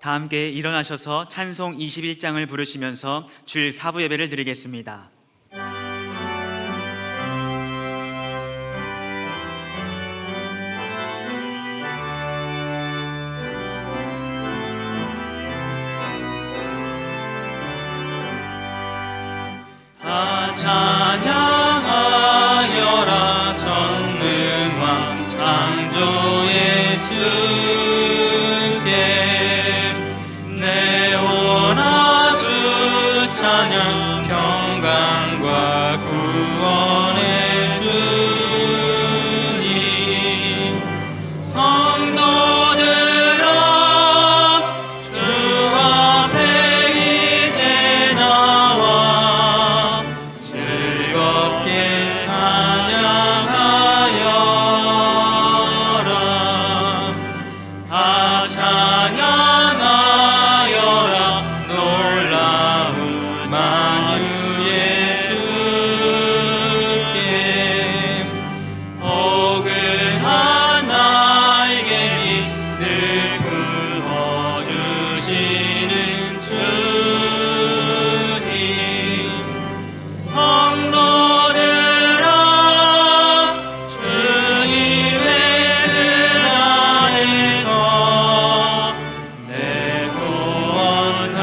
다 함께 일어나셔서 찬송 21장을 부르시면서 주일 사부 예배를 드리겠습니다. 다 찬양하여라 전능왕 창조의 주께 내 원하 주 찬양 평강과 구원의 주님 성도들아 주 앞에 이제 나와 즐겁게 찬양하여라 다 찬양하여라 놀라운 만유의 주께 포근한 나에게 늘 구워주시는 주님 성도들아 주님의 뜻 안에서 내 소원 다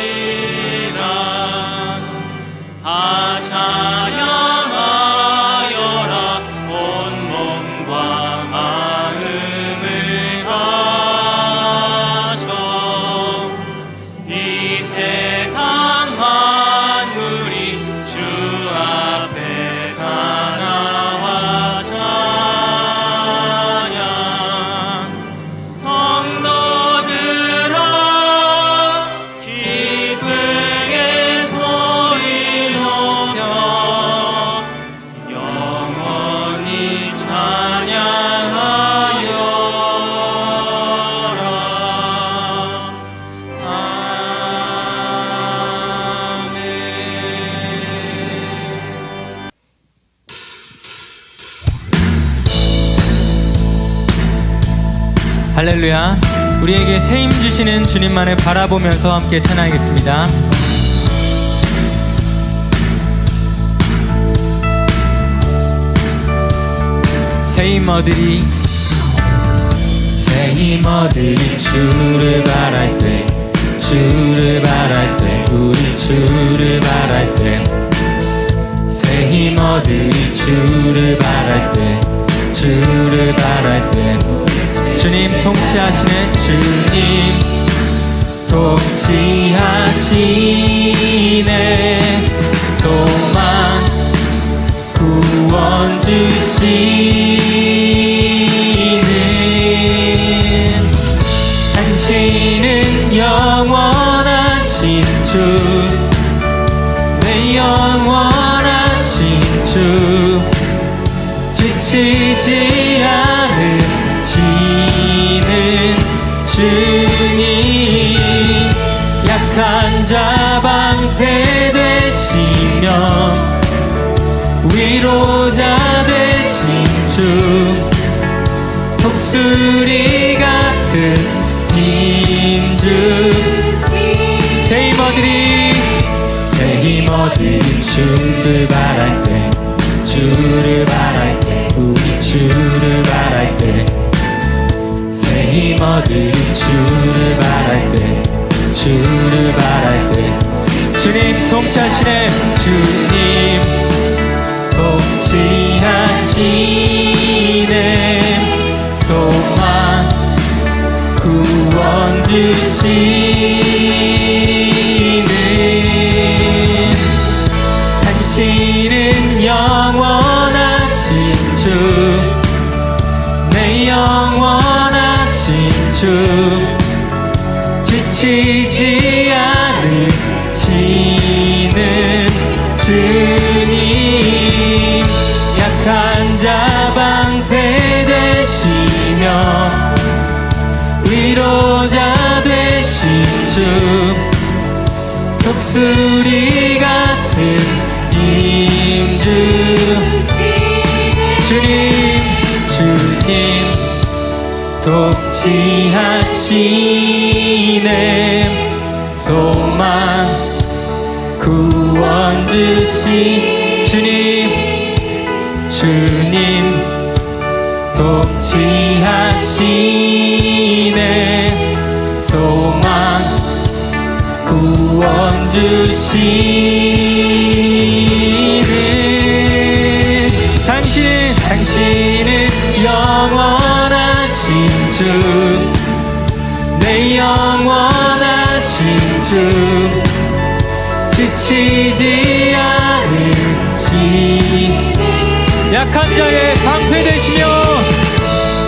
이루리라 다 찬양하여라 온 몸과 마음을 다져 이 세상 만물이 주 앞에 다 나와 찬양 성도들아 기쁘게 소리 높여 영원히 찬양하여라 아멘. 할렐루야. 우리에게 새 힘 주시는 주님만을 바라보면서 함께 찬양하겠습니다. 새 힘 얻으리 새 힘 얻으리 주를 바랄 때 주를 바랄 때 우리 주를 바랄 때 새 힘 얻으리 주를 바랄 때 주를 바랄 때 주님 통치하시는 주님 통치하시네 소망 구원 주시는 당신은 영원하신 주 내 영원하신 주 지치지 않으시는 주님 약한 자 방패 되시며 위로자 되신 주 독수리 같은 힘주 새 힘 얻으리 새 힘 얻으리 주를 바랄 때 주를 바랄 때 우리 주를 바랄 때 새 힘 얻으리 주를 바랄 때 주를 바랄 때 주님 통치하시네 주님 통치하시네 소망 구원 주시는 당신은 영원하신 주 내 영원하신 주 지치지 않으시는 주님 약한 자 방패 되시며 위로자 되신 주 독수리 같은 힘주 주님 독지하시네 소망 구원 주시 주님 독지하시네 소망 구원 주시는 당신은 영원하신 주 내 영원하신 주 지치지 않으시 약한 자의 방패 되시며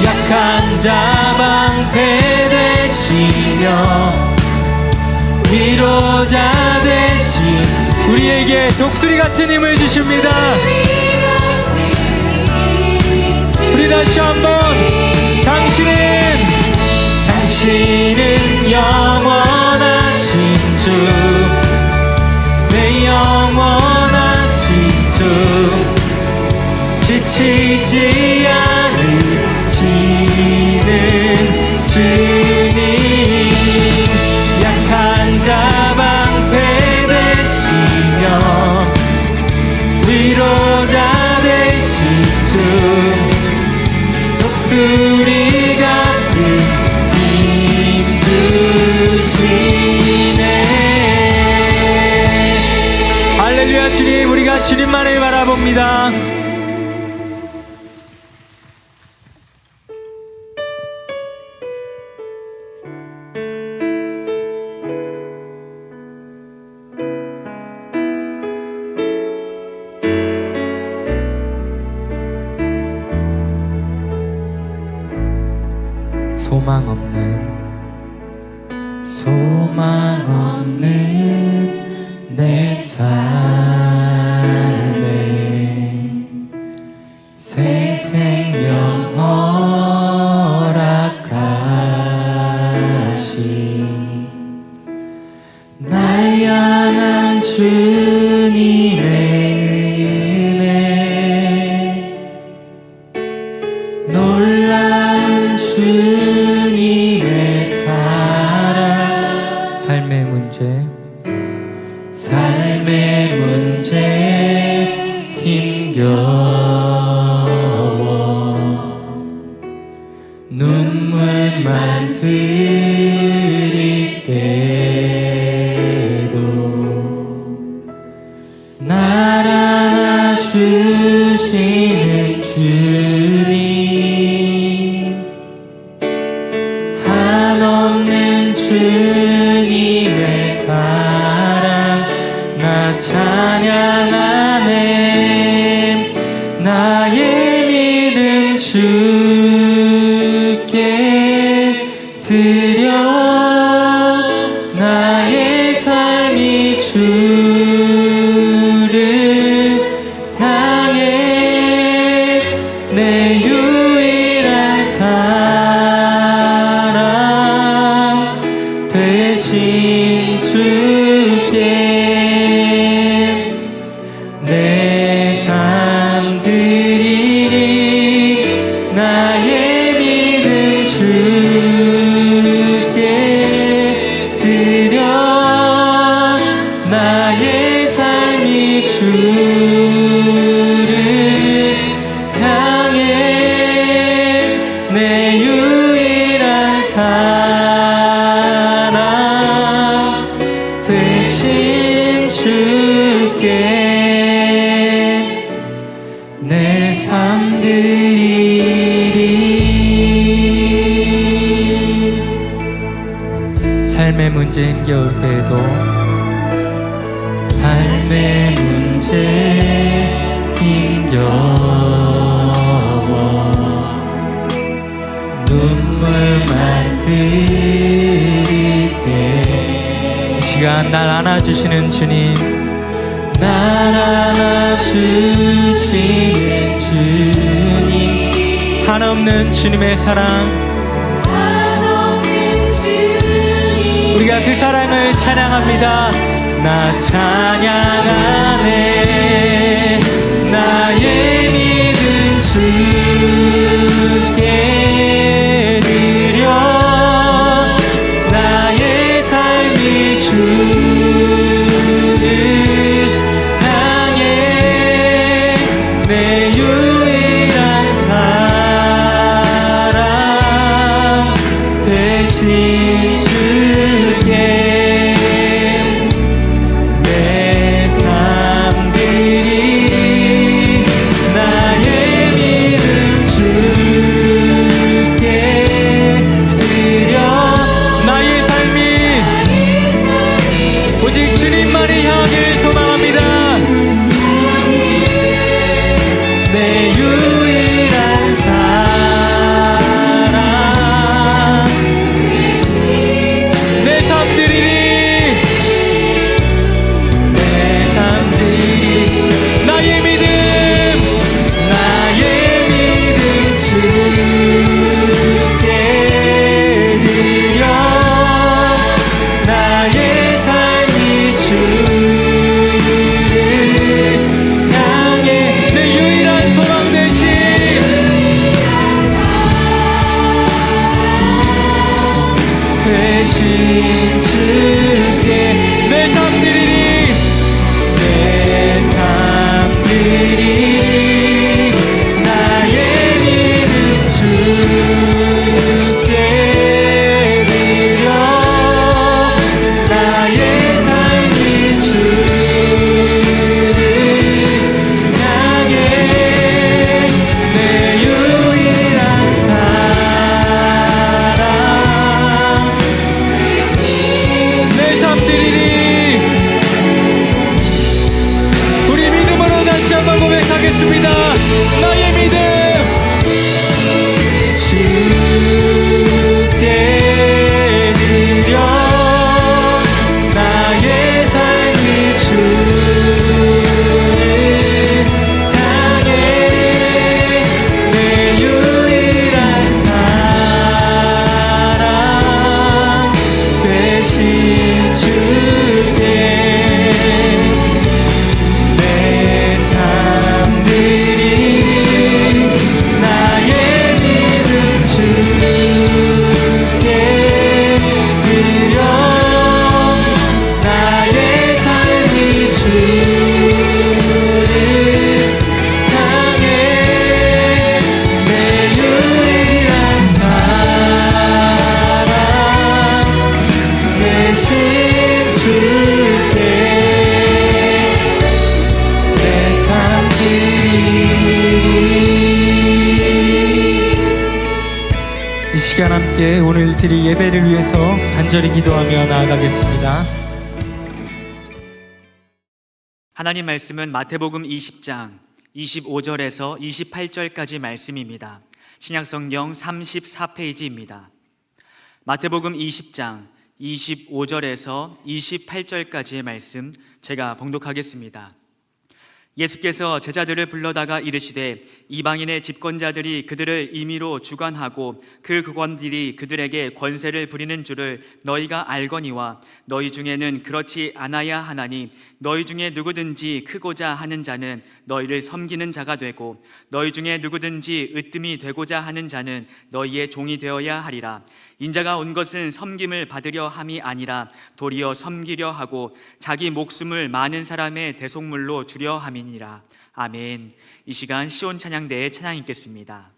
약한 자 방패 되시며 위로자 되신 우리에게 독수리 같은 힘을 주십니다. 우리 다시 한번 당신은 영원하신 주 내 영원하신 주 지치지 않으시는 주님 약한 자 방패 되시며 위로자 되신 주 독수리 같은 힘 주시네. 할렐루야. 주님 우리가 주님만을 바라봅니다. 소망 없는 내 삶에 새 생명 허락하신 날 향한 주님의 은혜 놀라운 주님의 사랑 삶의 문제 힘겨워 눈물만 들일 때도 날 안아주시는 주님 한없는 주님의 사랑 나 찬양하네 나의 믿음 주께 드려 나의 삶이 주를 향해 내 유일한 사랑 되신 주께 내 삶 드리리 나의 믿음 주께 드려 나의 삶이 주를 향해 내 유일한 사랑 되신 주께 내 삶 드리리 삶의 문제 힘겨울 때에도 삶의 문제 힘겨워 눈물만 들일 때 이 시간 날 안아주시는 주님 날 안아주시는 주님 한없는 주님의 사랑 우리가 그 사랑을 찬양합니다. 나 찬양하네 나의 믿음 주께 대신 주께 내 삶 드리리 나의 믿음 주께 드려 나의 삶이 오직 주님만을 향해 소망합니다. 내 유일한 사랑 내 삶 드리리 내 삶 드리리 나의 믿음 주께 드려 나의 삶이 주를 향해 내 유일한 소망 대신 주께 내 삶 드리리 내 삶 드리리 나의 믿음 주께 드려 나의 삶이 주를 향해 내 유일한 사랑 내 삶 드리리 우리 믿음으로 다시 한번 고백하겠습니다. 나의 믿음 주께 드려 나의 삶이 주를 향해 내 유일한 사랑 대신 주께 내 삶 드리리 나의 믿음 주께 드려 나의 삶이 주를 향해 내 유일한 사랑 대신 주께 내 삶 드리리 이 시간 함께 오늘 드릴 예배를 위해서 간절히 기도하며 나아가겠습니다. 하나님 말씀은 마태복음 20장 25절에서 28절까지 말씀입니다. 신약성경 34페이지입니다. 마태복음 20장 25절에서 28절까지의 말씀 제가 봉독하겠습니다. 예수께서 제자들을 불러다가 이르시되 이방인의 집권자들이 그들을 임의로 주관하고 그 국원들이 그들에게 권세를 부리는 줄을 너희가 알거니와 너희 중에는 그렇지 않아야 하나니 너희 중에 누구든지 크고자 하는 자는 너희를 섬기는 자가 되고 너희 중에 누구든지 으뜸이 되고자 하는 자는 너희의 종이 되어야 하리라. 인자가 온 것은 섬김을 받으려 함이 아니라 도리어 섬기려 하고 자기 목숨을 많은 사람의 대속물로 주려 함이니라. 아멘. 이 시간 시온 찬양대의 찬양 읽겠습니다.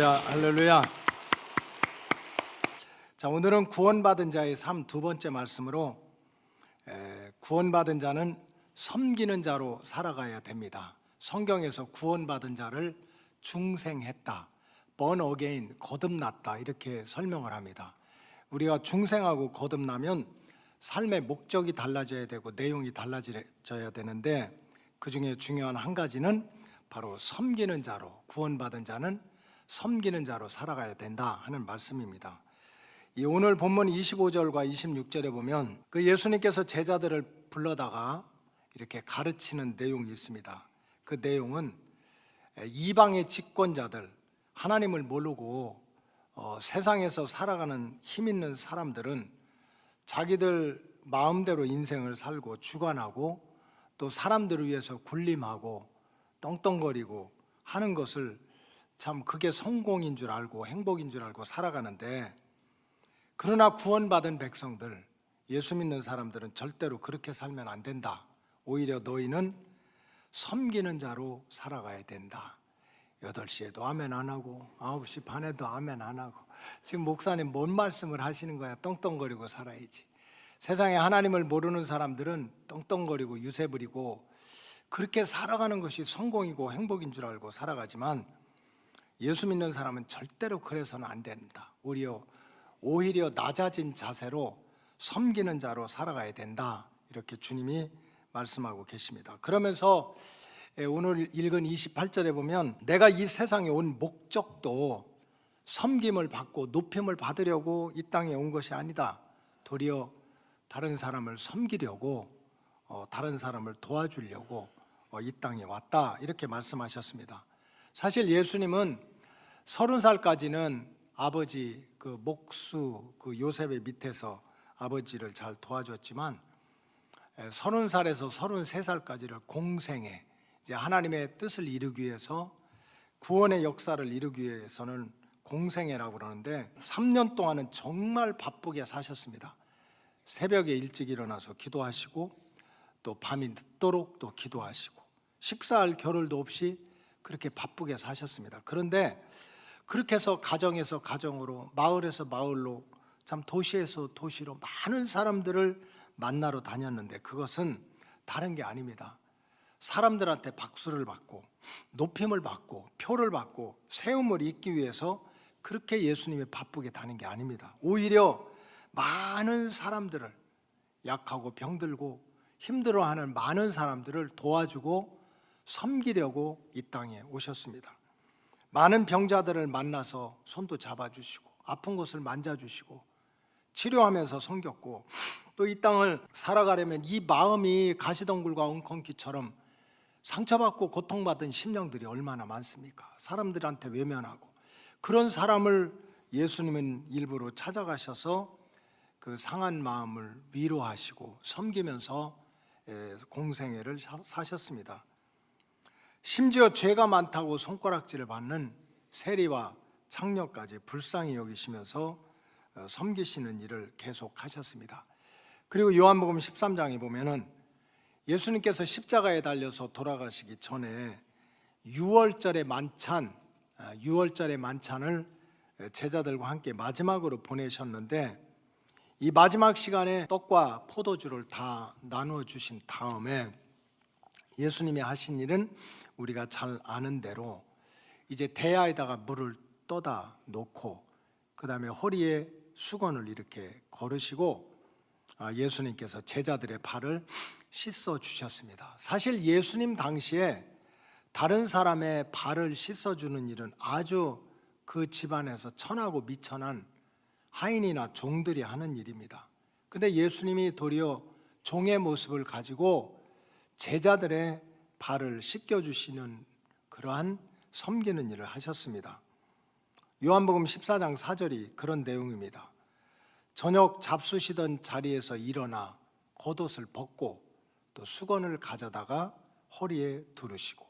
할렐루야, 할렐루야. 자, 오늘은 구원받은 자의 삶 두 번째 말씀으로 구원받은 자는 섬기는 자로 살아가야 됩니다. 성경에서 구원받은 자를 중생했다, born again, 거듭났다 이렇게 설명을 합니다. 우리가 중생하고 거듭나면 삶의 목적이 달라져야 되고 내용이 달라져야 되는데 그 중에 중요한 한 가지는 바로 섬기는 자로, 구원받은 자는 섬기는 자로 살아가야 된다 하는 말씀입니다. 이 오늘 본문 25절과 26절에 보면 그 예수님께서 제자들을 불러다가 이렇게 가르치는 내용이 있습니다. 그 내용은 이방의 집권자들, 하나님을 모르고 세상에서 살아가는 힘 있는 사람들은 자기들 마음대로 인생을 살고 주관하고 또 사람들을 위해서 군림하고 떵떵거리고 하는 것을 참 그게 성공인 줄 알고 행복인 줄 알고 살아가는데, 그러나 구원받은 백성들, 예수 믿는 사람들은 절대로 그렇게 살면 안 된다. 오히려 너희는 섬기는 자로 살아가야 된다. 8시에도 아멘 안 하고 9시 반에도 아멘 안 하고 지금 목사님 뭔 말씀을 하시는 거야. 떵떵거리고 살아야지. 세상에 하나님을 모르는 사람들은 떵떵거리고 유세 부리고 그렇게 살아가는 것이 성공이고 행복인 줄 알고 살아가지만 예수 믿는 사람은 절대로 그래서는 안 된다. 오히려 낮아진 자세로 섬기는 자로 살아가야 된다. 이렇게 주님이 말씀하고 계십니다. 그러면서 오늘 읽은 28절에 보면 내가 이 세상에 온 목적도 섬김을 받고 높임을 받으려고 이 땅에 온 것이 아니다. 도리어 다른 사람을 섬기려고, 다른 사람을 도와주려고 이 땅에 왔다. 이렇게 말씀하셨습니다. 사실 예수님은 30살까지는 아버지 그 목수 그 요셉의 밑에서 아버지를 잘 도와줬지만 30살에서 33살까지를 공생에 이제 하나님의 뜻을 이루기 위해서, 구원의 역사를 이루기 위해서는 공생애라고 그러는데 3년 동안은 정말 바쁘게 사셨습니다. 새벽에 일찍 일어나서 기도하시고 또 밤이 늦도록 또 기도하시고 식사할 겨를도 없이 그렇게 바쁘게 사셨습니다. 그런데 그렇게 해서 가정에서 가정으로, 마을에서 마을로, 참 도시에서 도시로 많은 사람들을 만나러 다녔는데 그것은 다른 게 아닙니다. 사람들한테 박수를 받고 높임을 받고 표를 받고 세움을 잇기 위해서 그렇게 예수님이 바쁘게 다닌 게 아닙니다. 오히려 많은 사람들을, 약하고 병들고 힘들어하는 많은 사람들을 도와주고 섬기려고 이 땅에 오셨습니다. 많은 병자들을 만나서 손도 잡아주시고 아픈 곳을 만져주시고 치료하면서 섬겼고, 또 이 땅을 살아가려면 이 마음이 가시덩굴과 웅컨기처럼 상처받고 고통받은 심령들이 얼마나 많습니까? 사람들한테 외면하고, 그런 사람을 예수님은 일부러 찾아가셔서 그 상한 마음을 위로하시고 섬기면서 공생애를 사셨습니다. 심지어 죄가 많다고 손가락질을 받는 세리와 창녀까지 불쌍히 여기시면서 섬기시는 일을 계속하셨습니다. 그리고 요한복음 13장에 보면은 예수님께서 십자가에 달려서 돌아가시기 전에 유월절의 만찬을 제자들과 함께 마지막으로 보내셨는데, 이 마지막 시간에 떡과 포도주를 다 나누어 주신 다음에 예수님이 하신 일은 우리가 잘 아는 대로 이제 대야에다가 물을 떠다 놓고 그 다음에 허리에 수건을 이렇게 걸으시고 예수님께서 제자들의 발을 씻어 주셨습니다. 사실 예수님 당시에 다른 사람의 발을 씻어주는 일은 아주 그 집안에서 천하고 미천한 하인이나 종들이 하는 일입니다. 근데 예수님이 도리어 종의 모습을 가지고 제자들의 발을 씻겨주시는 그러한 섬기는 일을 하셨습니다. 요한복음 14장 4절이 그런 내용입니다. 저녁 잡수시던 자리에서 일어나 겉옷을 벗고 또 수건을 가져다가 허리에 두르시고,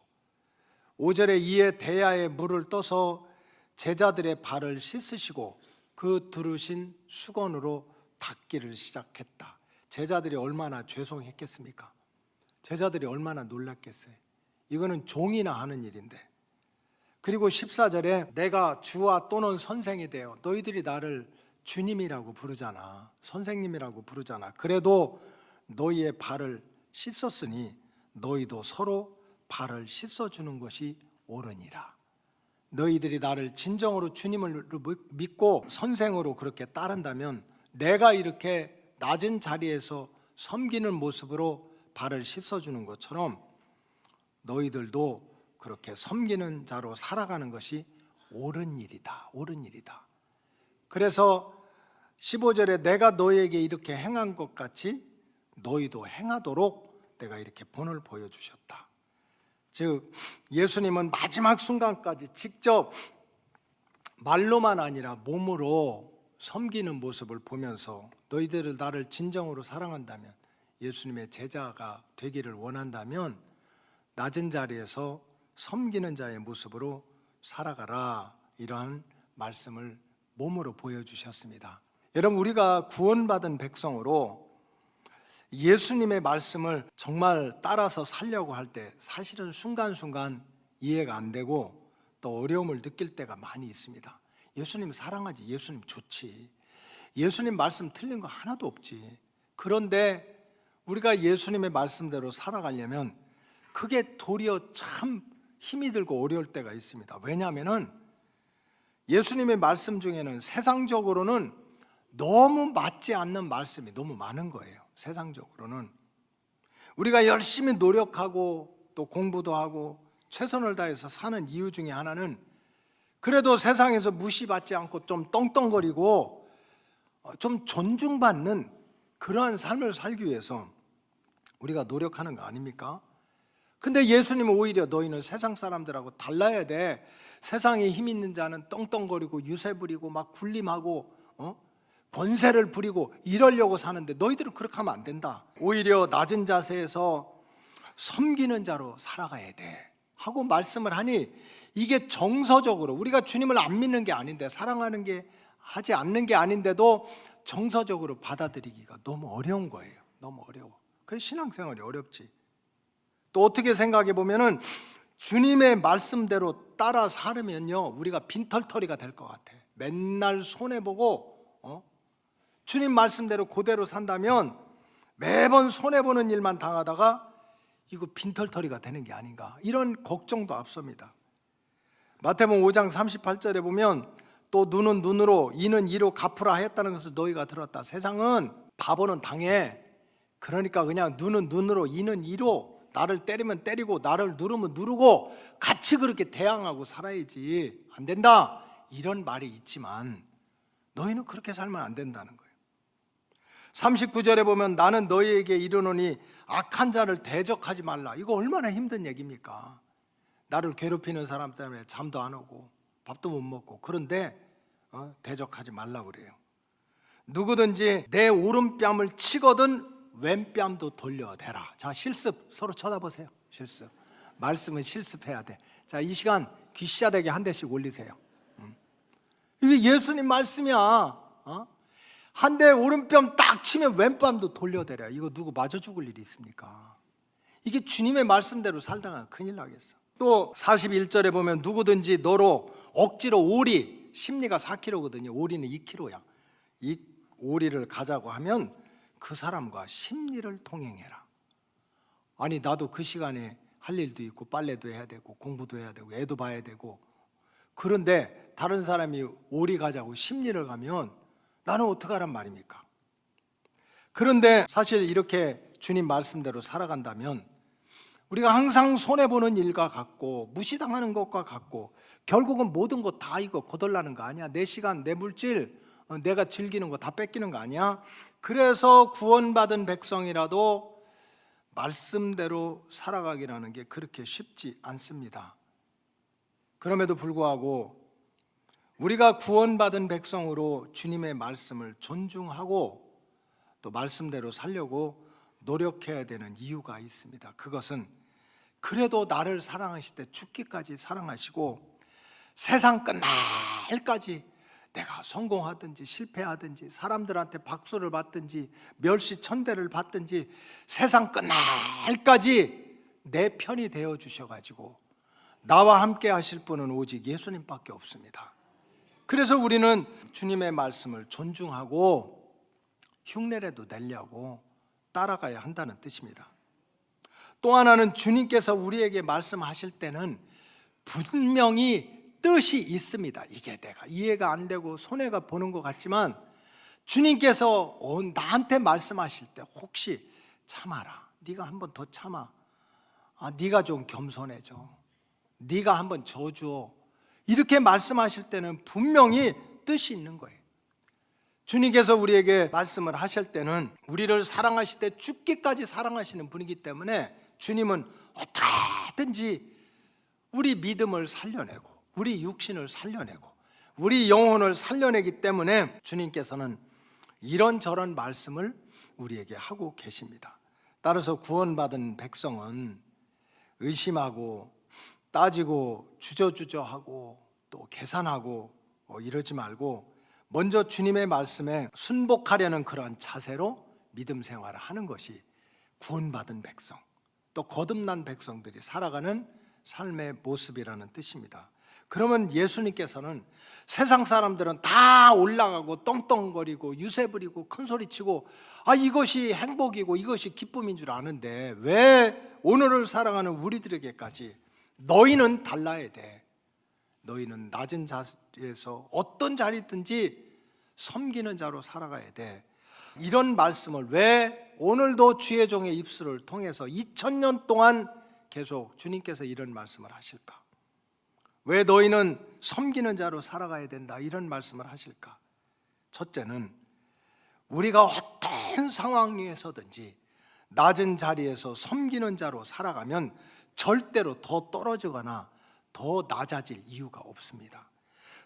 5절에 이에 대야에 물을 떠서 제자들의 발을 씻으시고 그 두르신 수건으로 닦기를 시작했다. 제자들이 얼마나 죄송했겠습니까? 제자들이 얼마나 놀랐겠어요? 이거는 종이나 하는 일인데. 그리고 14절에 내가 주와 또는 선생이 되어 너희들이 나를 주님이라고 부르잖아. 선생님이라고 부르잖아. 그래도 너희의 발을 씻었으니 너희도 서로 발을 씻어주는 것이 옳으니라. 너희들이 나를 진정으로 주님을 믿고 선생으로 그렇게 따른다면 내가 이렇게 낮은 자리에서 섬기는 모습으로 발을 씻어주는 것처럼 너희들도 그렇게 섬기는 자로 살아가는 것이 옳은 일이다. 옳은 일이다. 그래서 15절에 내가 너희에게 이렇게 행한 것 같이 너희도 행하도록 내가 이렇게 본을 보여주셨다. 즉 예수님은 마지막 순간까지 직접 말로만 아니라 몸으로 섬기는 모습을 보면서 너희들을 나를 진정으로 사랑한다면, 예수님의 제자가 되기를 원한다면 낮은 자리에서 섬기는 자의 모습으로 살아가라, 이러한 말씀을 몸으로 보여주셨습니다. 여러분, 우리가 구원받은 백성으로 예수님의 말씀을 정말 따라서 살려고 할 때 사실은 순간순간 이해가 안 되고 또 어려움을 느낄 때가 많이 있습니다. 예수님 사랑하지, 예수님 좋지, 예수님 말씀 틀린 거 하나도 없지. 그런데 우리가 예수님의 말씀대로 살아가려면 그게 도리어 참 힘이 들고 어려울 때가 있습니다. 왜냐하면 예수님의 말씀 중에는 세상적으로는 너무 맞지 않는 말씀이 너무 많은 거예요. 세상적으로는 우리가 열심히 노력하고 또 공부도 하고 최선을 다해서 사는 이유 중에 하나는 그래도 세상에서 무시받지 않고 좀 떵떵거리고 좀 존중받는 그러한 삶을 살기 위해서 우리가 노력하는 거 아닙니까? 근데 예수님은 오히려 너희는 세상 사람들하고 달라야 돼. 세상에 힘 있는 자는 떵떵거리고 유세 부리고 막 군림하고 권세를 부리고 이러려고 사는데 너희들은 그렇게 하면 안 된다. 오히려 낮은 자세에서 섬기는 자로 살아가야 돼 하고 말씀을 하니, 이게 정서적으로 우리가 주님을 안 믿는 게 아닌데, 사랑하는 게 하지 않는 게 아닌데도 정서적으로 받아들이기가 너무 어려운 거예요. 너무 어려워. 그래서 신앙생활이 어렵지. 또 어떻게 생각해 보면은 주님의 말씀대로 따라 살으면요 우리가 빈털터리가 될 것 같아. 맨날 손해보고 주님 말씀대로 그대로 산다면 매번 손해보는 일만 당하다가 이거 빈털터리가 되는 게 아닌가, 이런 걱정도 앞섭니다. 마태복음 5장 38절에 보면 또 눈은 눈으로 이는 이로 갚으라 했다는 것을 너희가 들었다. 세상은 바보는 당해. 그러니까 그냥 눈은 눈으로 이는 이로, 나를 때리면 때리고 나를 누르면 누르고 같이 그렇게 대항하고 살아야지. 안 된다 이런 말이 있지만 너희는 그렇게 살면 안 된다는 거예요. 39절에 보면 나는 너희에게 이르노니 악한 자를 대적하지 말라. 이거 얼마나 힘든 얘기입니까? 나를 괴롭히는 사람 때문에 잠도 안 오고 밥도 못 먹고, 그런데 대적하지 말라고 그래요. 누구든지 내 오른뺨을 치거든 왼뺨도 돌려대라. 자, 실습 서로 쳐다보세요. 실습. 말씀은 실습해야 돼. 자, 이 시간 귀시자되게 한 대씩 올리세요. 이게 예수님 말씀이야. 한 대 오른뺨 딱 치면 왼뺨도 돌려대라. 이거 누구 맞아 죽을 일이 있습니까? 이게 주님의 말씀대로 살다가 큰일 나겠어. 또 41절에 보면 누구든지 너로 억지로 오리, 심리가 4kg거든요. 오리는 2kg야. 이 오리를 가자고 하면 그 사람과 심리를 통행해라. 아니 나도 그 시간에 할 일도 있고 빨래도 해야 되고 공부도 해야 되고 애도 봐야 되고, 그런데 다른 사람이 오리 가자고 심리를 가면 나는 어떡하란 말입니까? 그런데 사실 이렇게 주님 말씀대로 살아간다면 우리가 항상 손해보는 일과 같고 무시당하는 것과 같고 결국은 모든 것 다 이거 거덜나는 거 아니야? 내 시간, 내 물질, 내가 즐기는 거 다 뺏기는 거 아니야? 그래서 구원받은 백성이라도 말씀대로 살아가기라는 게 그렇게 쉽지 않습니다. 그럼에도 불구하고 우리가 구원받은 백성으로 주님의 말씀을 존중하고 또 말씀대로 살려고 노력해야 되는 이유가 있습니다. 그것은 그래도 나를 사랑하실 때 죽기까지 사랑하시고 세상 끝날까지 내가 성공하든지 실패하든지 사람들한테 박수를 받든지 멸시천대를 받든지 세상 끝날까지 내 편이 되어 주셔가지고 나와 함께 하실 분은 오직 예수님밖에 없습니다. 그래서 우리는 주님의 말씀을 존중하고 흉내라도 내려고 따라가야 한다는 뜻입니다. 또 하나는 주님께서 우리에게 말씀하실 때는 분명히 뜻이 있습니다. 이게 내가 이해가 안 되고 손해가 보는 것 같지만 주님께서 나한테 말씀하실 때 혹시 참아라, 네가 한 번 더 참아, 네가 좀 겸손해져, 네가 한번 져줘, 이렇게 말씀하실 때는 분명히 뜻이 있는 거예요. 주님께서 우리에게 말씀을 하실 때는 우리를 사랑하실 때 죽기까지 사랑하시는 분이기 때문에 주님은 어떻게든지 우리 믿음을 살려내고 우리 육신을 살려내고 우리 영혼을 살려내기 때문에 주님께서는 이런저런 말씀을 우리에게 하고 계십니다. 따라서 구원받은 백성은 의심하고 따지고 주저주저하고 또 계산하고 이러지 말고 먼저 주님의 말씀에 순복하려는 그런 자세로 믿음 생활을 하는 것이 구원받은 백성, 또 거듭난 백성들이 살아가는 삶의 모습이라는 뜻입니다. 그러면 예수님께서는 세상 사람들은 다 올라가고 떵떵거리고 유세 부리고 큰소리치고 이것이 행복이고 이것이 기쁨인 줄 아는데 왜 오늘을 살아가는 우리들에게까지 너희는 달라야 돼, 너희는 낮은 자리에서 어떤 자리든지 섬기는 자로 살아가야 돼, 이런 말씀을 왜 오늘도 주의 종의 입술을 통해서 2000년 동안 계속 주님께서 이런 말씀을 하실까? 왜 너희는 섬기는 자로 살아가야 된다, 이런 말씀을 하실까? 첫째는 우리가 어떤 상황에서든지 낮은 자리에서 섬기는 자로 살아가면 절대로 더 떨어지거나 더 낮아질 이유가 없습니다.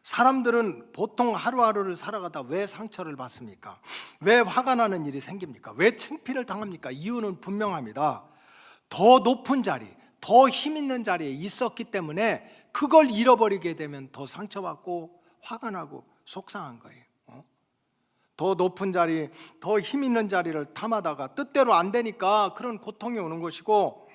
사람들은 보통 하루하루를 살아가다 왜 상처를 받습니까? 왜 화가 나는 일이 생깁니까? 왜 창피를 당합니까? 이유는 분명합니다. 더 높은 자리, 더 힘 있는 자리에 있었기 때문에 그걸 잃어버리게 되면 더 상처받고 화가 나고 속상한 거예요. 더 높은 자리, 더 힘 있는 자리를 탐하다가 뜻대로 안 되니까 그런 고통이 오는 것이고,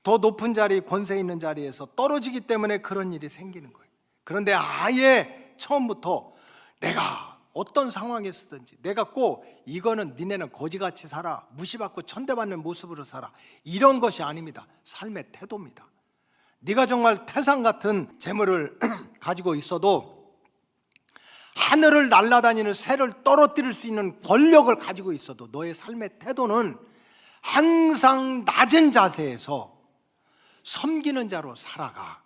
더 높은 자리, 권세 있는 자리에서 떨어지기 때문에 그런 일이 생기는 거예요. 그런데 아예 처음부터 내가 어떤 상황에서든지 내가 꼭 이거는 니네는 거지같이 살아, 무시받고 천대받는 모습으로 살아, 이런 것이 아닙니다. 삶의 태도입니다. 네가 정말 태산 같은 재물을 가지고 있어도 하늘을 날아다니는 새를 떨어뜨릴 수 있는 권력을 가지고 있어도 너의 삶의 태도는 항상 낮은 자세에서 섬기는 자로 살아가.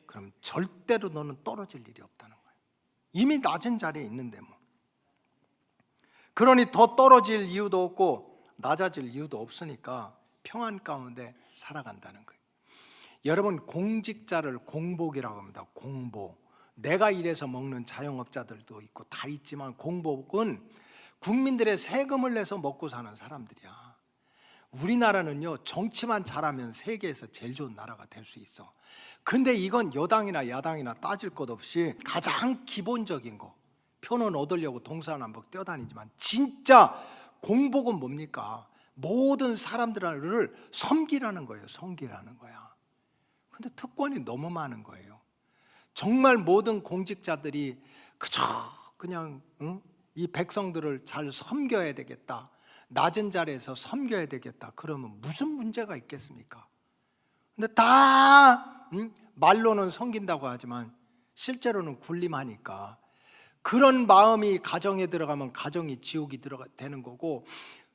그럼 절대로 너는 떨어질 일이 없다는 거예요. 이미 낮은 자리에 있는데 뭐. 그러니 더 떨어질 이유도 없고 낮아질 이유도 없으니까 평안 가운데 살아간다는 거예요. 여러분, 공직자를 공복이라고 합니다. 공복. 내가 일해서 먹는 자영업자들도 있고 다 있지만 공복은 국민들의 세금을 내서 먹고 사는 사람들이야. 우리나라는요, 정치만 잘하면 세계에서 제일 좋은 나라가 될 수 있어. 근데 이건 여당이나 야당이나 따질 것 없이 가장 기본적인 거, 표는 얻으려고 동서남북 뛰어다니지만 진짜 공복은 뭡니까? 모든 사람들을 섬기라는 거예요. 섬기라는 거야. 근데 특권이 너무 많은 거예요. 정말 모든 공직자들이 그냥 이 백성들을 잘 섬겨야 되겠다, 낮은 자리에서 섬겨야 되겠다, 그러면 무슨 문제가 있겠습니까? 근데 다 말로는 섬긴다고 하지만 실제로는 군림하니까 그런 마음이 가정에 들어가면 가정이 지옥이 되는 거고,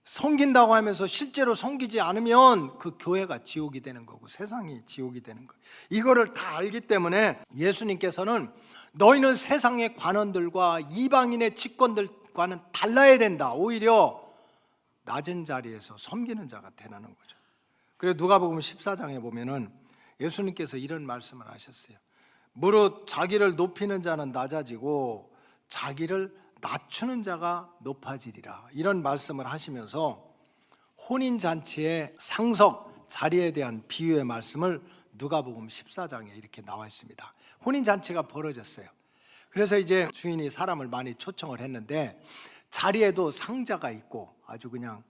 섬긴다고 하면서 실제로 섬기지 않으면 그 교회가 지옥이 되는 거고 세상이 지옥이 되는 거예요. 이거를 다 알기 때문에 예수님께서는 너희는 세상의 관원들과 이방인의 직권들과는 달라야 된다, 오히려 낮은 자리에서 섬기는 자가 되라는 거죠. 그래서 누가복음 14장에 보면은 예수님께서 이런 말씀을 하셨어요. 무릇 자기를 높이는 자는 낮아지고 자기를 낮추는 자가 높아지리라, 이런 말씀을 하시면서 혼인잔치의 상석 자리에 대한 비유의 말씀을 누가복음 14장에 이렇게 나와 있습니다. 혼인잔치가 벌어졌어요. 그래서 이제 주인이 사람을 많이 초청을 했는데 자리에도 상자가 있고 아주 그냥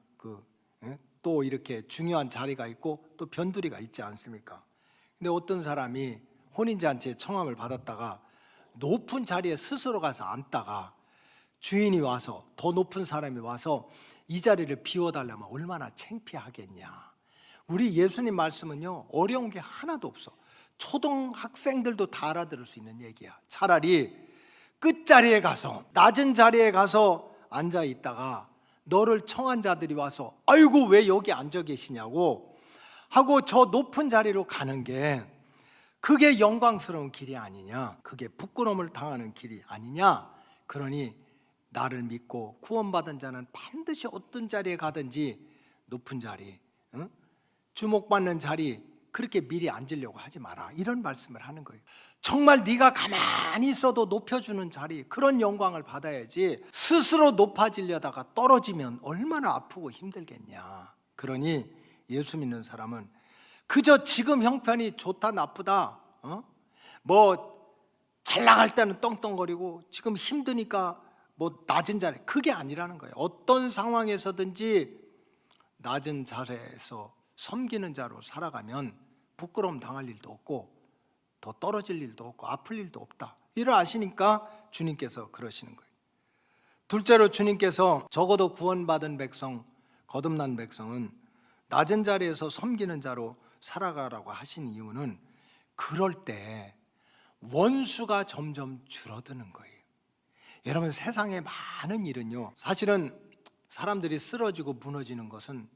또 이렇게 중요한 자리가 있고 또 변두리가 있지 않습니까? 근데 어떤 사람이 혼인잔치에 청함을 받았다가 높은 자리에 스스로 가서 앉다가 주인이 와서, 더 높은 사람이 와서 이 자리를 비워달라면 얼마나 창피하겠냐. 우리 예수님 말씀은요, 어려운 게 하나도 없어. 초등학생들도 다 알아들을 수 있는 얘기야. 차라리 끝자리에 가서, 낮은 자리에 가서 앉아 있다가 너를 청한 자들이 와서 아이고 왜 여기 앉아 계시냐고 하고 저 높은 자리로 가는 게, 그게 영광스러운 길이 아니냐, 그게 부끄러움을 당하는 길이 아니냐. 그러니 나를 믿고 구원받은 자는 반드시 어떤 자리에 가든지 높은 자리, 주목받는 자리, 그렇게 미리 앉으려고 하지 마라, 이런 말씀을 하는 거예요. 정말 네가 가만히 있어도 높여주는 자리, 그런 영광을 받아야지 스스로 높아지려다가 떨어지면 얼마나 아프고 힘들겠냐. 그러니 예수 믿는 사람은 그저 지금 형편이 좋다 나쁘다, 뭐 잘 나갈 때는 떵떵거리고 지금 힘드니까 뭐 낮은 자리, 그게 아니라는 거예요. 어떤 상황에서든지 낮은 자리에서 섬기는 자로 살아가면 부끄러움 당할 일도 없고 더 떨어질 일도 없고 아플 일도 없다, 이를 아시니까 주님께서 그러시는 거예요. 둘째로 주님께서 적어도 구원받은 백성, 거듭난 백성은 낮은 자리에서 섬기는 자로 살아가라고 하신 이유는, 그럴 때 원수가 점점 줄어드는 거예요. 여러분, 세상에 많은 일은요, 사실은 사람들이 쓰러지고 무너지는 것은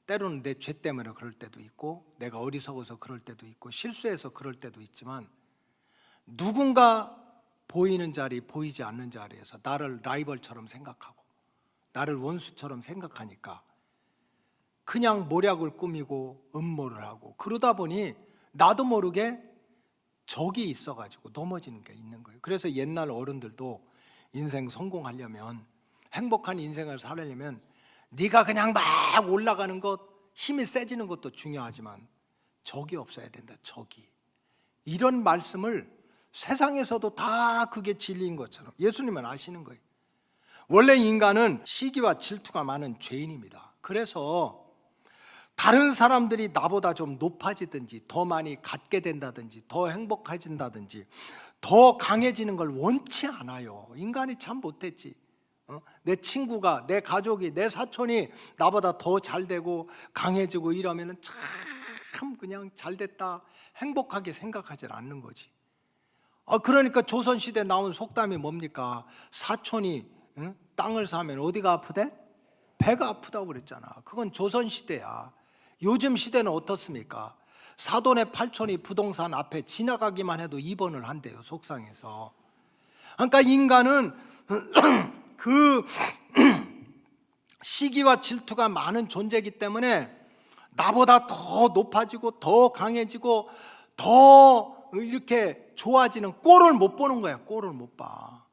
때로는 내 죄 때문에 그럴 때도 있고, 내가 어리석어서 그럴 때도 있고, 실수해서 그럴 때도 있지만, 누군가 보이는 자리, 보이지 않는 자리에서 나를 라이벌처럼 생각하고 나를 원수처럼 생각하니까 그냥 모략을 꾸미고 음모를 하고, 그러다 보니 나도 모르게 적이 있어가지고 넘어지는 게 있는 거예요. 그래서 옛날 어른들도 인생 성공하려면, 행복한 인생을 살려면 네가 그냥 막 올라가는 것, 힘이 세지는 것도 중요하지만 적이 없어야 된다, 적이. 이런 말씀을 세상에서도 다 그게 진리인 것처럼 예수님은 아시는 거예요. 원래 인간은 시기와 질투가 많은 죄인입니다. 그래서 다른 사람들이 나보다 좀 높아지든지 더 많이 갖게 된다든지 더 행복해진다든지 더 강해지는 걸 원치 않아요. 인간이 참 못했지. 내 친구가, 내 가족이, 내 사촌이 나보다 더 잘되고 강해지고 이러면 참 그냥 잘됐다, 행복하게 생각하지 않는 거지. 그러니까 조선시대 나온 속담이 뭡니까? 사촌이 땅을 사면 어디가 아프대? 배가 아프다고 그랬잖아. 그건 조선시대야. 요즘 시대는 어떻습니까? 사돈의 팔촌이 부동산 앞에 지나가기만 해도 입원을 한대요, 속상해서. 그러니까 인간은 그 시기와 질투가 많은 존재이기 때문에 나보다 더 높아지고 더 강해지고 더 이렇게 좋아지는 꼴을 못 보는 거야. 꼴을 못 봐.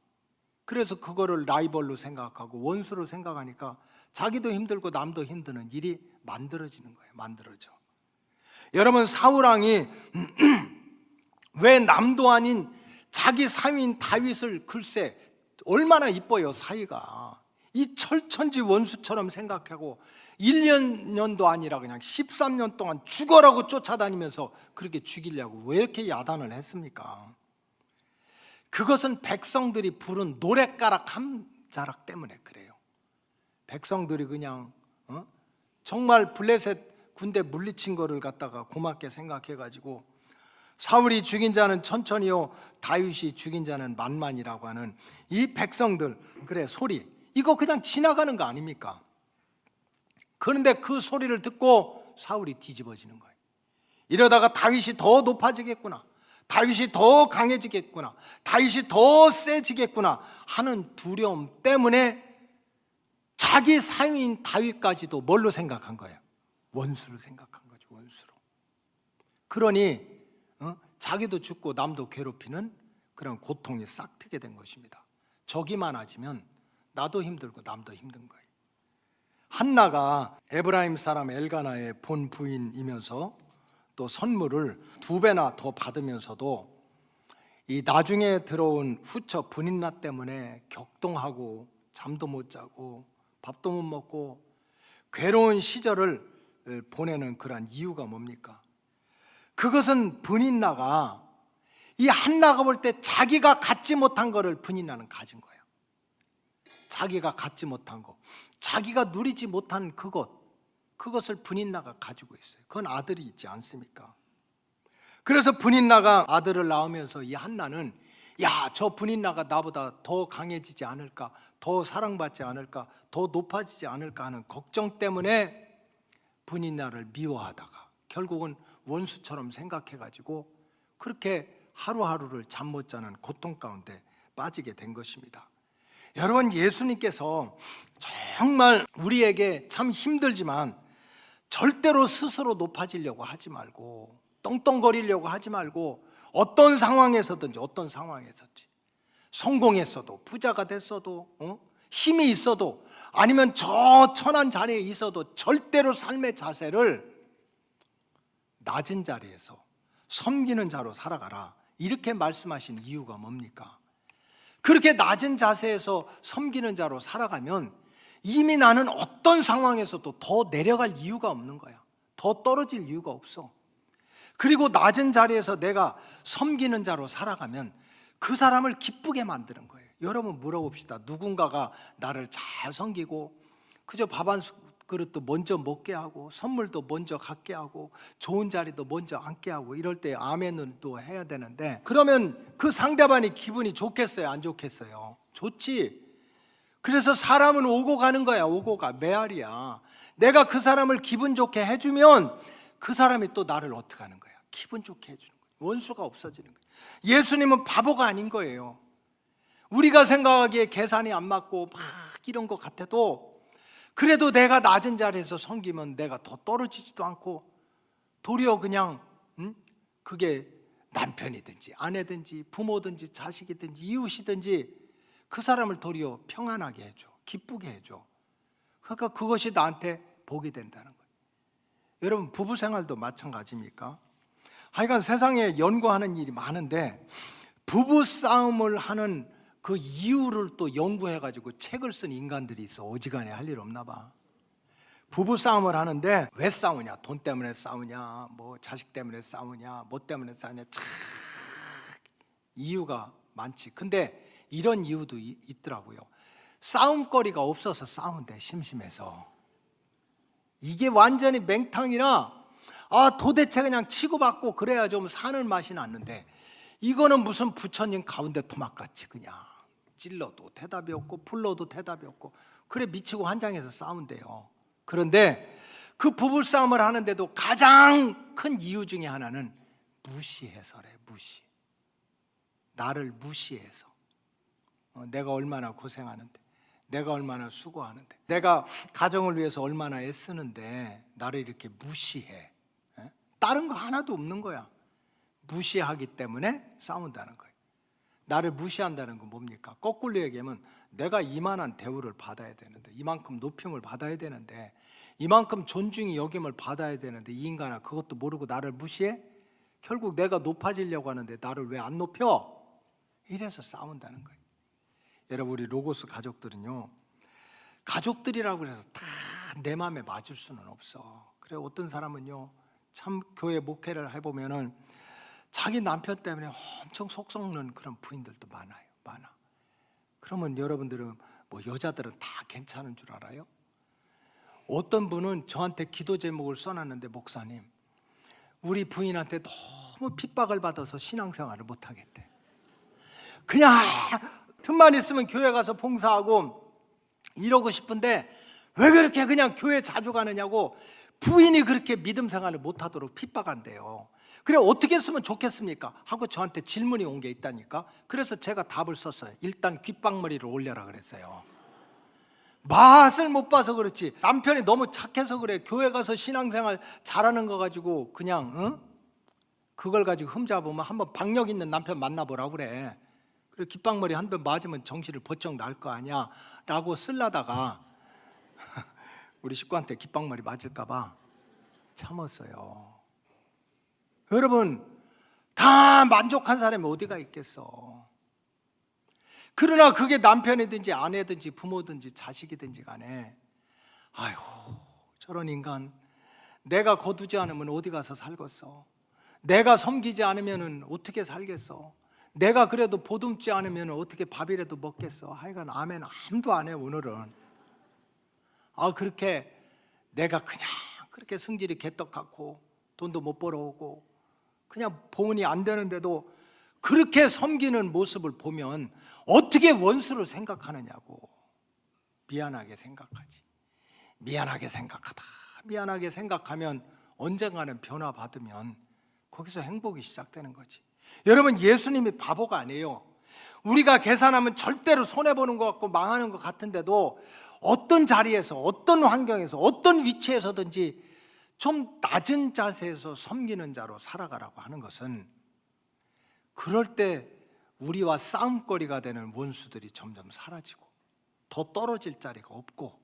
그래서 그거를 라이벌로 생각하고 원수로 생각하니까 자기도 힘들고 남도 힘드는 일이 만들어지는 거예요. 만들어져. 여러분, 사울왕이 왜 남도 아닌 자기 사위인 다윗을, 글쎄 얼마나 이뻐요, 사위가. 이 철천지 원수처럼 생각하고 1년도 아니라 그냥 13년 동안 죽어라고 쫓아다니면서 그렇게 죽이려고 왜 이렇게 야단을 했습니까? 그것은 백성들이 부른 노랫가락 한 자락 때문에 그래요. 백성들이 그냥 정말 블레셋 군대 물리친 거를 갖다가 고맙게 생각해가지고 사울이 죽인 자는 천천히요 다윗이 죽인 자는 만만이라고 하는 이 백성들, 그래 소리, 이거 그냥 지나가는 거 아닙니까? 그런데 그 소리를 듣고 사울이 뒤집어지는 거예요. 이러다가 다윗이 더 높아지겠구나, 다윗이 더 강해지겠구나, 다윗이 더 세지겠구나 하는 두려움 때문에 자기 사위인 다윗까지도 뭘로 생각한 거예요? 원수로 생각한 거죠, 원수로. 그러니 자기도 죽고 남도 괴롭히는 그런 고통이 싹트게 된 것입니다. 적이 많아지면 나도 힘들고 남도 힘든 거예요. 한나가 에브라임 사람 엘가나의 본 부인이면서 또 선물을 2배나 더 받으면서도 이 나중에 들어온 후처 분인나 때문에 격동하고 잠도 못 자고 밥도 못 먹고 괴로운 시절을 보내는 그러한 이유가 뭡니까? 그것은 분인나가 이 한나가 볼 때 자기가 갖지 못한 거를 분인나는 가진 거예요. 자기가 갖지 못한 거, 자기가 누리지 못한 그것을 분인나가 가지고 있어요. 그건 아들이 있지 않습니까? 그래서 분인나가 아들을 낳으면서 이 한나는 야, 저 분인나가 나보다 더 강해지지 않을까, 더 사랑받지 않을까, 더 높아지지 않을까 하는 걱정 때문에 분인나를 미워하다가 결국은 원수처럼 생각해가지고 그렇게 하루하루를 잠 못 자는 고통 가운데 빠지게 된 것입니다. 여러분, 예수님께서 정말 우리에게 참 힘들지만 절대로 스스로 높아지려고 하지 말고, 떵떵거리려고 하지 말고, 어떤 상황에서든지 성공했어도, 부자가 됐어도, 힘이 있어도, 아니면 저 천한 자리에 있어도 절대로 삶의 자세를 낮은 자리에서 섬기는 자로 살아가라, 이렇게 말씀하신 이유가 뭡니까? 그렇게 낮은 자세에서 섬기는 자로 살아가면 이미 나는 어떤 상황에서도 더 내려갈 이유가 없는 거야. 더 떨어질 이유가 없어. 그리고 낮은 자리에서 내가 섬기는 자로 살아가면 그 사람을 기쁘게 만드는 거예요. 여러분, 물어봅시다. 누군가가 나를 잘 섬기고 그저 밥 한 그릇도 먼저 먹게 하고, 선물도 먼저 갖게 하고, 좋은 자리도 먼저 앉게 하고, 이럴 때 아멘은 또 해야 되는데, 그러면 그 상대방이 기분이 좋겠어요, 안 좋겠어요? 좋지. 그래서 사람은 오고 가는 거야. 오고 가, 메아리야. 내가 그 사람을 기분 좋게 해주면 그 사람이 또 나를 어떻게 하는 거야? 기분 좋게 해주는 거야. 원수가 없어지는 거야. 예수님은 바보가 아닌 거예요. 우리가 생각하기에 계산이 안 맞고 막 이런 것 같아도, 그래도 내가 낮은 자리에서 섬기면 내가 더 떨어지지도 않고, 도리어 그냥 그게 남편이든지 아내든지 부모든지 자식이든지 이웃이든지 그 사람을 도리어 평안하게 해줘, 기쁘게 해줘. 그러니까 그것이 나한테 복이 된다는 거예요. 여러분, 부부 생활도 마찬가지입니까? 하여간 세상에 연구하는 일이 많은데 부부 싸움을 하는 그 이유를 또 연구해가지고 책을 쓴 인간들이 있어. 어지간히 할 일 없나 봐. 부부 싸움을 하는데 왜 싸우냐? 돈 때문에 싸우냐? 뭐 자식 때문에 싸우냐? 뭐 때문에 싸우냐? 참 이유가 많지. 근데 이런 이유도 있더라고요. 싸움거리가 없어서 싸운대, 심심해서. 이게 완전히 맹탕이라 도대체 그냥 치고받고 그래야 좀 사는 맛이 났는데, 이거는 무슨 부처님 가운데 토막같이 그냥 찔러도 대답이 없고 불러도 대답이 없고, 그래 미치고 환장해서 싸운대요. 그런데 그 부부싸움을 하는데도 가장 큰 이유 중에 하나는 무시해서래. 무시. 나를 무시해서. 내가 얼마나 고생하는데, 내가 얼마나 수고하는데, 내가 가정을 위해서 얼마나 애쓰는데 나를 이렇게 무시해. 다른 거 하나도 없는 거야. 무시하기 때문에 싸운다는 거예요. 나를 무시한다는 건 뭡니까? 거꾸로 얘기하면 내가 이만한 대우를 받아야 되는데, 이만큼 높임을 받아야 되는데, 이만큼 존중이 여김을 받아야 되는데, 이 인간아 그것도 모르고 나를 무시해? 결국 내가 높아지려고 하는데 나를 왜 안 높여? 이래서 싸운다는 거예요. 여러분, 우리 로고스 가족들은요, 가족들이라고 해서 다 내 마음에 맞을 수는 없어. 그래, 어떤 사람은요, 참 교회 목회를 해보면은 자기 남편 때문에 엄청 속 썩는 그런 부인들도 많아요. 많아. 그러면 여러분들은 뭐 여자들은 다 괜찮은 줄 알아요? 어떤 분은 저한테 기도 제목을 써놨는데, 목사님, 우리 부인한테 너무 핍박을 받아서 신앙생활을 못하겠대. 그냥 틈만 있으면 교회 가서 봉사하고 이러고 싶은데 왜 그렇게 그냥 교회 자주 가느냐고, 부인이 그렇게 믿음 생활을 못하도록 핍박한대요. 그래, 어떻게 했으면 좋겠습니까? 하고 저한테 질문이 온 게 있다니까. 그래서 제가 답을 썼어요. 일단 귓방머리를 올려라 그랬어요. 맛을 못 봐서 그렇지, 남편이 너무 착해서 그래. 교회 가서 신앙생활 잘하는 거 가지고 그냥 그걸 가지고 흠잡으면 한번 박력 있는 남편 만나보라고 그래. 그래, 귓방머리 한 번 맞으면 정신을 번쩍 날 거 아니야 라고 쓰려다가 우리 식구한테 귓방머리 맞을까 봐 참았어요. 여러분, 다 만족한 사람이 어디가 있겠어. 그러나 그게 남편이든지 아내든지 부모든지 자식이든지 간에, 아이고 저런 인간 내가 거두지 않으면 어디 가서 살겠어. 내가 섬기지 않으면 어떻게 살겠어? 내가 그래도 보듬지 않으면 어떻게 밥이라도 먹겠어? 하여간 아멘 아무도 안 해 오늘은. 그렇게 내가 그냥 그렇게 성질이 개떡같고 돈도 못 벌어오고 그냥 보은이 안 되는데도 그렇게 섬기는 모습을 보면 어떻게 원수를 생각하느냐고. 미안하게 생각하지. 미안하게 생각하면 언젠가는 변화받으면 거기서 행복이 시작되는 거지. 여러분, 예수님이 바보가 아니에요. 우리가 계산하면 절대로 손해보는 것 같고 망하는 것 같은데도 어떤 자리에서, 어떤 환경에서, 어떤 위치에서든지 좀 낮은 자세에서 섬기는 자로 살아가라고 하는 것은, 그럴 때 우리와 싸움거리가 되는 원수들이 점점 사라지고 더 떨어질 자리가 없고,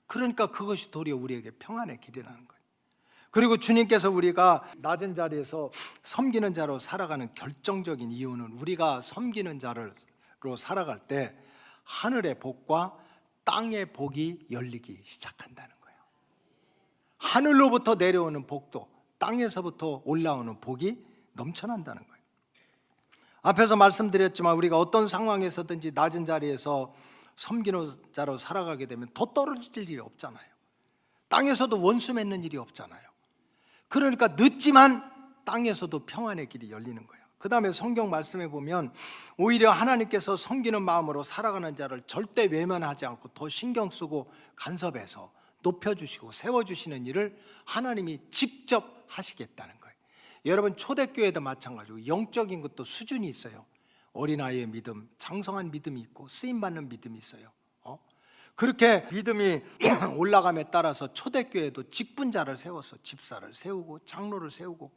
그러니까 그것이 도리어 우리에게 평안의 길이라는 거예요. 그리고 주님께서 우리가 낮은 자리에서 섬기는 자로 살아가는 결정적인 이유는, 우리가 섬기는 자로 살아갈 때 하늘의 복과 땅의 복이 열리기 시작한다는 거예요. 하늘로부터 내려오는 복도, 땅에서부터 올라오는 복이 넘쳐난다는 거예요. 앞에서 말씀드렸지만 우리가 어떤 상황에서든지 낮은 자리에서 섬기는 자로 살아가게 되면 더 떨어질 일이 없잖아요. 땅에서도 원수 맺는 일이 없잖아요. 그러니까 늦지만 땅에서도 평안의 길이 열리는 거예요. 그 다음에 성경 말씀에 보면 오히려 하나님께서 섬기는 마음으로 살아가는 자를 절대 외면하지 않고 더 신경 쓰고 간섭해서 높여주시고 세워주시는 일을 하나님이 직접 하시겠다는 거예요. 여러분, 초대교회도 마찬가지고 영적인 것도 수준이 있어요. 어린아이의 믿음, 장성한 믿음이 있고 쓰임받는 믿음이 있어요. 그렇게 믿음이 올라감에 따라서 초대교회도 직분자를 세워서 집사를 세우고 장로를 세우고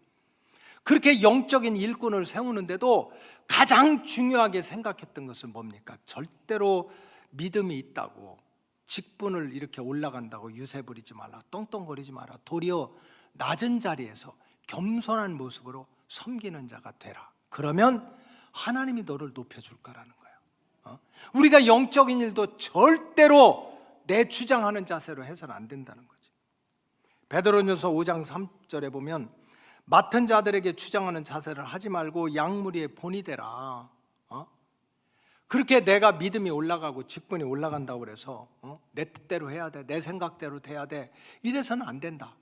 그렇게 영적인 일꾼을 세우는데도 가장 중요하게 생각했던 것은 뭡니까? 절대로 믿음이 있다고 직분을 이렇게 올라간다고 유세 부리지 말라, 떵떵거리지 마라. 도리어 낮은 자리에서 겸손한 모습으로 섬기는 자가 되라. 그러면 하나님이 너를 높여줄 거라는 거예요. 우리가 영적인 일도 절대로 내 주장하는 자세로 해서는 안 된다는 거죠. 베드로전서 5장 3절에 보면 맡은 자들에게 주장하는 자세를 하지 말고 양무리의 본이 되라. 그렇게 내가 믿음이 올라가고 직분이 올라간다고 그래서 내 뜻대로 해야 돼, 내 생각대로 돼야 돼, 이래서는 안 된다.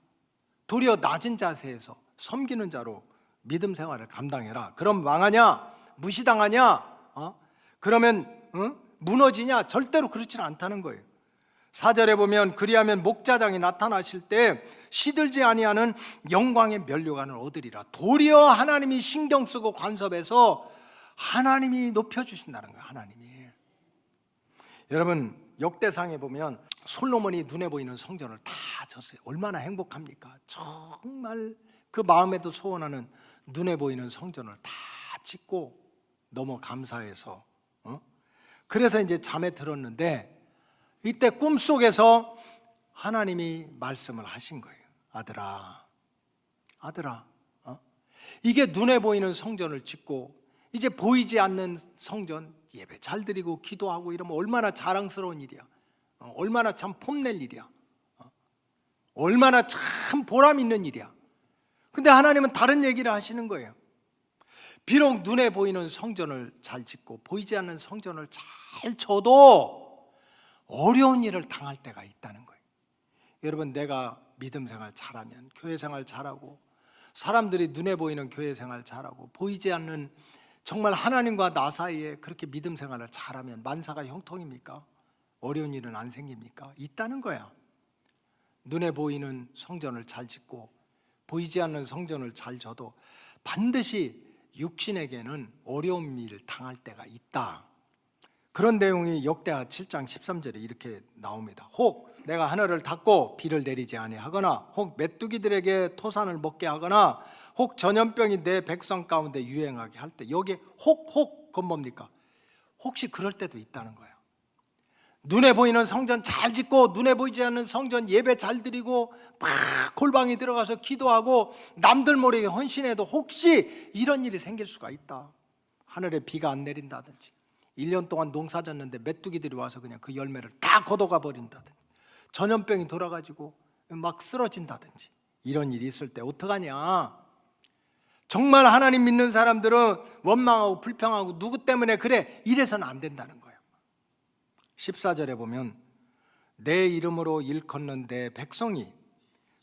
도리어 낮은 자세에서 섬기는 자로 믿음 생활을 감당해라. 그럼 망하냐? 무시당하냐? 그러면 무너지냐? 절대로 그렇지는 않다는 거예요. 4절에 보면 그리하면 목자장이 나타나실 때 시들지 아니하는 영광의 면류관을 얻으리라. 도리어 하나님이 신경 쓰고 간섭해서 하나님이 높여주신다는 거예요. 하나님이. 여러분, 역대상에 보면 솔로몬이 눈에 보이는 성전을 다 졌어요. 얼마나 행복합니까? 정말 그 마음에도 소원하는 눈에 보이는 성전을 다 짓고 너무 감사해서 그래서 이제 잠에 들었는데 이때 꿈속에서 하나님이 말씀을 하신 거예요. 아들아, 이게 눈에 보이는 성전을 짓고 이제 보이지 않는 성전 예배 잘 드리고 기도하고 이러면 얼마나 자랑스러운 일이야. 얼마나 참 폼낼 일이야. 얼마나 참 보람 있는 일이야. 근데 하나님은 다른 얘기를 하시는 거예요. 비록 눈에 보이는 성전을 잘 짓고 보이지 않는 성전을 잘 쳐도 어려운 일을 당할 때가 있다는 거예요. 여러분, 내가 믿음 생활 잘하면, 교회 생활 잘하고, 사람들이 눈에 보이는 교회 생활 잘하고, 보이지 않는 정말 하나님과 나 사이에 그렇게 믿음 생활을 잘하면 만사가 형통입니까? 어려운 일은 안 생깁니까? 있다는 거야. 눈에 보이는 성전을 잘 짓고 보이지 않는 성전을 잘 져도 반드시 육신에게는 어려운 일을 당할 때가 있다. 그런 내용이 역대하 7장 13절에 이렇게 나옵니다. 혹 내가 하늘을 닫고 비를 내리지 아니하거나, 혹 메뚜기들에게 토산을 먹게 하거나, 혹 전염병이 내 백성 가운데 유행하게 할 때, 여기에 혹 그건 뭡니까? 혹시 그럴 때도 있다는 거예요. 눈에 보이는 성전 잘 짓고 눈에 보이지 않는 성전 예배 잘 드리고 막 골방에 들어가서 기도하고 남들 모르게 헌신해도 혹시 이런 일이 생길 수가 있다. 하늘에 비가 안 내린다든지, 1년 동안 농사 졌는데 메뚜기들이 와서 그냥 그 열매를 다 걷어가 버린다든지, 전염병이 돌아가지고 막 쓰러진다든지, 이런 일이 있을 때 어떡하냐? 정말 하나님 믿는 사람들은 원망하고 불평하고 누구 때문에 그래 이래서는 안 된다는 거예요. 14절에 보면 내 이름으로 일컫는 내 백성이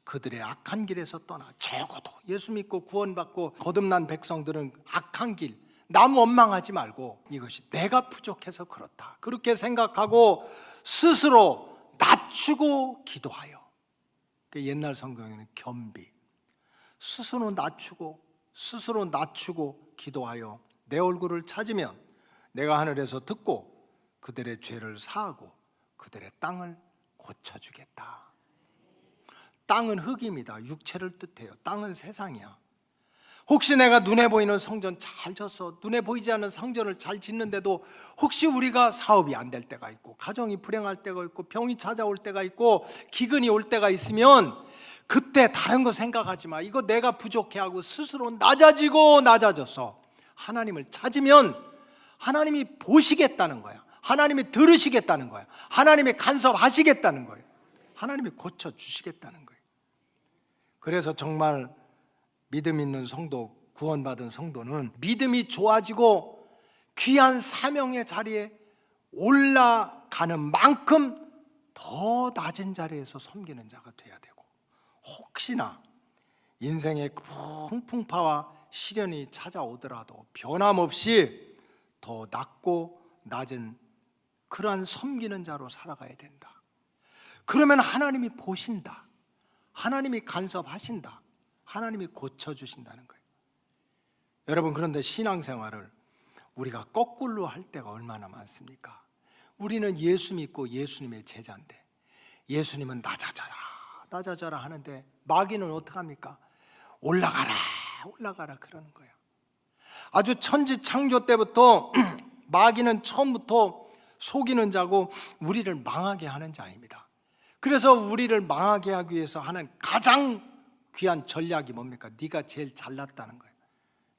그들의 악한 길에서 떠나, 적어도 예수 믿고 구원받고 거듭난 백성들은 악한 길, 남 원망하지 말고 이것이 내가 부족해서 그렇다 그렇게 생각하고 스스로 낮추고 기도하여, 옛날 성경에는 겸비, 스스로 낮추고 기도하여 내 얼굴을 찾으면 내가 하늘에서 듣고 그들의 죄를 사하고 그들의 땅을 고쳐주겠다. 땅은 흙입니다. 육체를 뜻해요. 땅은 세상이야. 혹시 내가 눈에 보이는 성전 잘 졌어, 눈에 보이지 않는 성전을 잘 짓는데도 혹시 우리가 사업이 안 될 때가 있고 가정이 불행할 때가 있고 병이 찾아올 때가 있고 기근이 올 때가 있으면 그때 다른 거 생각하지 마. 이거 내가 부족해하고 스스로 낮아져서 하나님을 찾으면 하나님이 보시겠다는 거야. 하나님이 들으시겠다는 거야. 하나님이 간섭하시겠다는 거예요. 하나님이 고쳐주시겠다는 거예요. 그래서 정말 믿음 있는 성도, 구원받은 성도는 믿음이 좋아지고 귀한 사명의 자리에 올라가는 만큼 더 낮은 자리에서 섬기는 자가 돼야 되고, 혹시나 인생의 풍풍파와 시련이 찾아오더라도 변함없이 더 낮고 낮은 그러한 섬기는 자로 살아가야 된다. 그러면 하나님이 보신다. 하나님이 간섭하신다. 하나님이 고쳐주신다는 거예요. 여러분, 그런데 신앙생활을 우리가 거꾸로 할 때가 얼마나 많습니까? 우리는 예수 믿고 예수님의 제자인데 예수님은 낮아져라 하는데 마귀는 어떡합니까? 올라가라 그러는 거예요. 아주 천지 창조 때부터 마귀는 처음부터 속이는 자고 우리를 망하게 하는 자입니다. 그래서 우리를 망하게 하기 위해서 하는 가장 귀한 전략이 뭡니까? 네가 제일 잘났다는 거예요.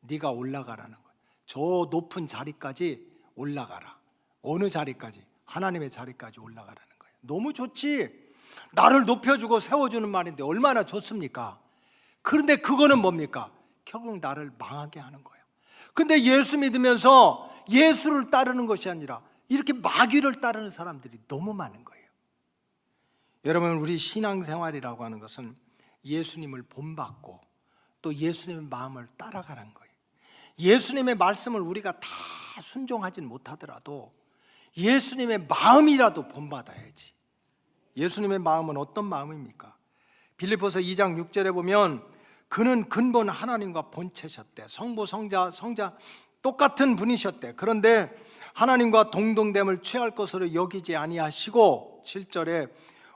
네가 올라가라는 거예요. 저 높은 자리까지 올라가라. 어느 자리까지? 하나님의 자리까지 올라가라는 거예요. 너무 좋지. 나를 높여주고 세워주는 말인데 얼마나 좋습니까? 그런데 그거는 뭡니까? 결국 나를 망하게 하는 거예요. 근데 예수 믿으면서 예수를 따르는 것이 아니라 이렇게 마귀를 따르는 사람들이 너무 많은 거예요. 여러분, 우리 신앙생활이라고 하는 것은 예수님을 본받고 또 예수님의 마음을 따라가는 거예요. 예수님의 말씀을 우리가 다 순종하진 못하더라도 예수님의 마음이라도 본받아야지. 예수님의 마음은 어떤 마음입니까? 빌립보서 2장 6절에 보면 그는 근본 하나님과 본체셨대. 성부 성자 똑같은 분이셨대. 그런데 하나님과 동등됨을 취할 것으로 여기지 아니하시고 7절에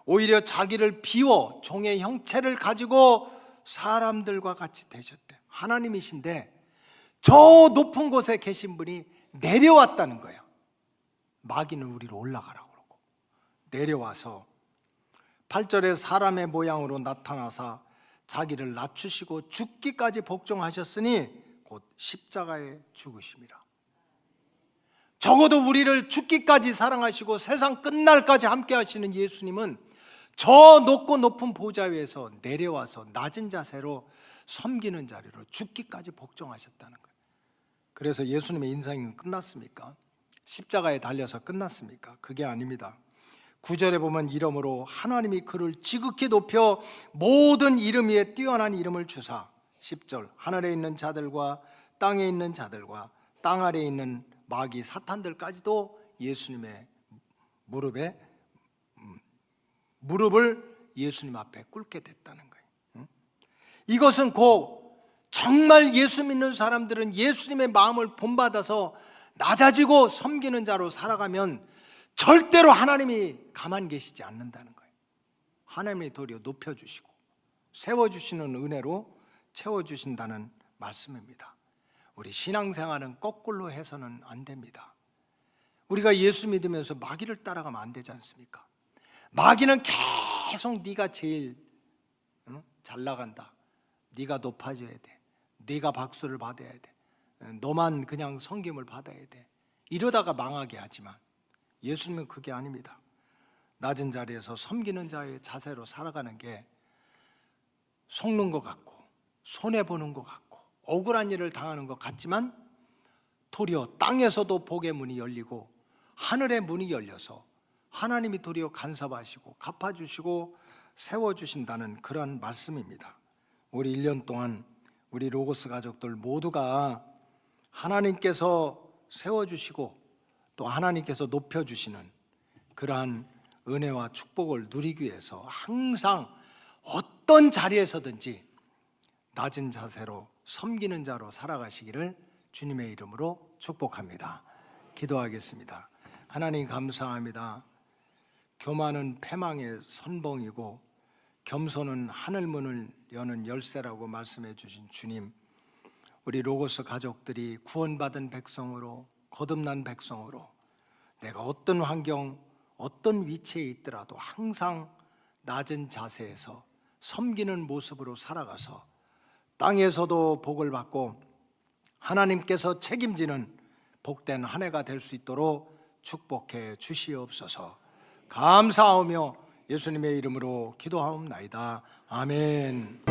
오히려 자기를 비워 종의 형체를 가지고 사람들과 같이 되셨대. 하나님이신데 저 높은 곳에 계신 분이 내려왔다는 거예요. 마귀는 우리로 올라가라고 그러고 내려와서 8절에 사람의 모양으로 나타나사 자기를 낮추시고 죽기까지 복종하셨으니 곧 십자가에 죽으심이라. 적어도 우리를 죽기까지 사랑하시고 세상 끝날까지 함께 하시는 예수님은 저 높고 높은 보좌 위에서 내려와서 낮은 자세로 섬기는 자리로 죽기까지 복종하셨다는 거예요. 그래서 예수님의 인생은 끝났습니까? 십자가에 달려서 끝났습니까? 그게 아닙니다. 9절에 보면 이름으로 하나님이 그를 지극히 높여 모든 이름 위에 뛰어난 이름을 주사 10절 하늘에 있는 자들과 땅에 있는 자들과 땅 아래에 있는 마귀 사탄들까지도 예수님의 무릎을 예수님 앞에 꿇게 됐다는 거예요. 이것은 곧 정말 예수 믿는 사람들은 예수님의 마음을 본받아서 낮아지고 섬기는 자로 살아가면 절대로 하나님이 가만히 계시지 않는다는 거예요. 하나님이 도리어 높여주시고 세워주시는 은혜로 채워주신다는 말씀입니다. 우리 신앙생활은 거꾸로 해서는 안 됩니다. 우리가 예수 믿으면서 마귀를 따라가면 안 되지 않습니까? 마귀는 계속 네가 제일 잘 나간다, 네가 높아져야 돼, 네가 박수를 받아야 돼, 너만 그냥 섬김을 받아야 돼, 이러다가 망하게 하지만 예수님은 그게 아닙니다. 낮은 자리에서 섬기는 자의 자세로 살아가는 게 속는 것 같고 손해보는 것 같고 억울한 일을 당하는 것 같지만 도리어 땅에서도 복의 문이 열리고 하늘의 문이 열려서 하나님이 도리어 간섭하시고 갚아주시고 세워주신다는 그런 말씀입니다. 우리 1년 동안 우리 로고스 가족들 모두가 하나님께서 세워주시고 또 하나님께서 높여주시는 그러한 은혜와 축복을 누리기 위해서 항상 어떤 자리에서든지 낮은 자세로 섬기는 자로 살아가시기를 주님의 이름으로 축복합니다. 기도하겠습니다. 하나님 감사합니다. 교만은 패망의 선봉이고 겸손은 하늘문을 여는 열쇠라고 말씀해 주신 주님, 우리 로고스 가족들이 구원받은 백성으로 거듭난 백성으로 내가 어떤 환경 어떤 위치에 있더라도 항상 낮은 자세에서 섬기는 모습으로 살아가서 땅에서도 복을 받고 하나님께서 책임지는 복된 한 해가 될 수 있도록 축복해 주시옵소서. 감사하며 예수님의 이름으로 기도하옵나이다. 아멘.